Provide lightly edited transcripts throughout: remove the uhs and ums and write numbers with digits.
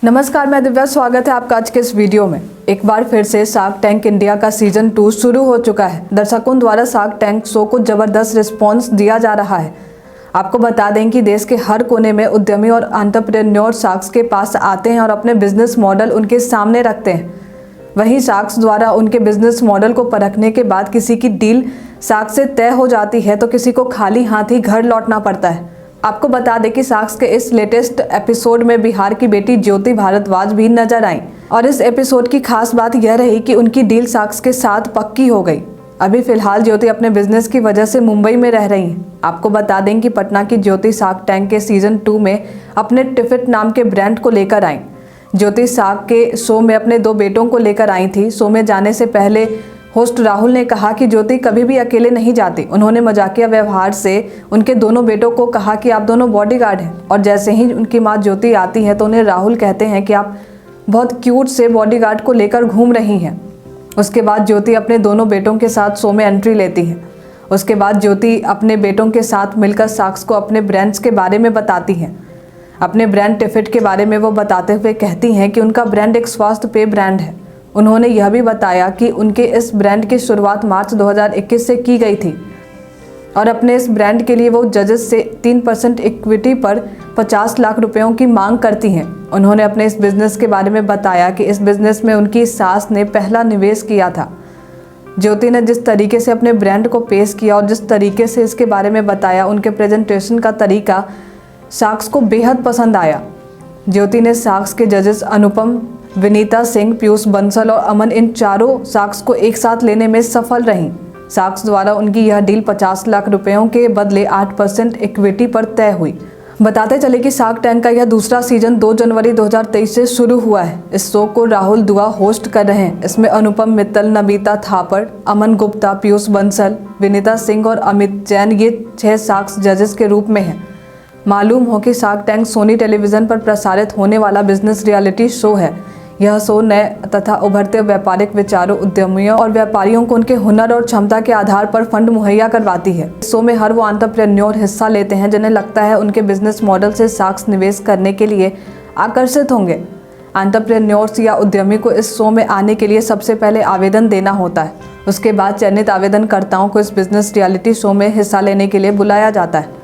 नमस्कार, मैं दिव्या। स्वागत है आपका आज के इस वीडियो में। एक बार फिर से शार्क टैंक इंडिया का सीजन 2 शुरू हो चुका है। दर्शकों द्वारा शार्क टैंक शो को जबरदस्त रिस्पांस दिया जा रहा है। आपको बता दें कि देश के हर कोने में उद्यमी और एंटरप्रेन्योर शार्क्स के पास आते हैं और अपने बिजनेस मॉडल उनके सामने रखते हैं। वहीं शार्क्स द्वारा उनके बिजनेस मॉडल को परखने के बाद किसी की डील शार्क से तय हो जाती है तो किसी को खाली हाथ ही घर लौटना पड़ता है। आपको बता दें कि शार्क्स के इस लेटेस्ट एपिसोड में बिहार की बेटी ज्योति भारद्वाज भी नजर आई और इस एपिसोड की खास बात यह रही कि उनकी डील शार्क्स के साथ पक्की हो गई। अभी फिलहाल ज्योति अपने बिजनेस की वजह से मुंबई में रह रही हैं। आपको बता दें कि पटना की ज्योति शार्क टैंक के सीजन 2 में अपने टिफिट नाम के ब्रांड को लेकर आई। ज्योति शार्क के शो में अपने 2 बेटों को लेकर आई थी। शो में जाने से पहले होस्ट राहुल ने कहा कि ज्योति कभी भी अकेले नहीं जाती। उन्होंने मजाकिया व्यवहार से उनके दोनों बेटों को कहा कि आप दोनों बॉडीगार्ड हैं और जैसे ही उनकी मां ज्योति आती है तो उन्हें राहुल कहते हैं कि आप बहुत क्यूट से बॉडीगार्ड को लेकर घूम रही हैं। उसके बाद ज्योति अपने दोनों बेटों के साथ शो में एंट्री लेती है। उसके बाद ज्योति अपने बेटों के साथ मिलकर शार्क्स को अपने ब्रांड्स के बारे में बताती हैं। अपने ब्रांड टिफिट के बारे में वो बताते हुए कहती हैं कि उनका ब्रांड एक स्वास्थ्य पेय ब्रांड है। उन्होंने यह भी बताया कि उनके इस ब्रांड की शुरुआत मार्च 2021 से की गई थी और अपने इस ब्रांड के लिए वो जजेस से 3% इक्विटी पर 50 लाख रुपयों की मांग करती हैं। उन्होंने अपने इस बिज़नेस के बारे में बताया कि इस बिज़नेस में उनकी सास ने पहला निवेश किया था। ज्योति ने जिस तरीके से अपने ब्रांड को पेश किया और जिस तरीके से इसके बारे में बताया, उनके प्रेजेंटेशन का तरीका शार्क्स को बेहद पसंद आया। ज्योति ने शार्क्स के जजेस अनुपम, विनीता सिंह, पीयूष बंसल और अमन, इन चारों शार्क्स को एक साथ लेने में सफल रहीं। शार्क्स द्वारा उनकी यह डील 50 लाख रुपयों के बदले 8% इक्विटी पर तय हुई। बताते चले कि शार्क टैंक का यह दूसरा सीजन 2 जनवरी 2023 से शुरू हुआ है। इस शो को राहुल दुआ होस्ट कर रहे हैं। इसमें अनुपम मित्तल, नमिता थापड़, अमन गुप्ता, पीयूष बंसल, विनीता सिंह और अमित जैन ये 6 शार्क्स जजेस के रूप में हैं। मालूम हो कि शार्क टैंक सोनी टेलीविजन पर प्रसारित होने वाला बिजनेस रियलिटी शो है। यह शो नए तथा उभरते व्यापारिक विचारों, उद्यमियों और व्यापारियों को उनके हुनर और क्षमता के आधार पर फंड मुहैया करवाती है। इस शो में हर वो एंटरप्रेन्योर हिस्सा लेते हैं जिन्हें लगता है उनके बिजनेस मॉडल से शार्क्स निवेश करने के लिए आकर्षित होंगे। एंटरप्रेन्योर्स या उद्यमी को इस शो में आने के लिए सबसे पहले आवेदन देना होता है। उसके बाद चयनित आवेदनकर्ताओं को इस बिजनेस रियलिटी शो में हिस्सा लेने के लिए बुलाया जाता है।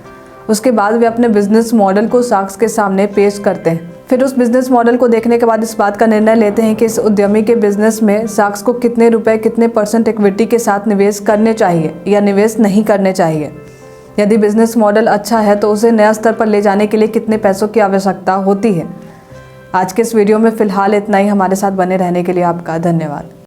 उसके बाद वे अपने बिजनेस मॉडल को शार्क्स के सामने पेश करते हैं। फिर उस बिजनेस मॉडल को देखने के बाद इस बात का निर्णय लेते हैं कि इस उद्यमी के बिजनेस में शार्क्स को कितने रुपए, कितने % इक्विटी के साथ निवेश करने चाहिए या निवेश नहीं करने चाहिए। यदि बिजनेस मॉडल अच्छा है तो उसे नया स्तर पर ले जाने के लिए कितने पैसों की आवश्यकता होती है। आज के इस वीडियो में फिलहाल इतना ही। हमारे साथ बने रहने के लिए आपका धन्यवाद।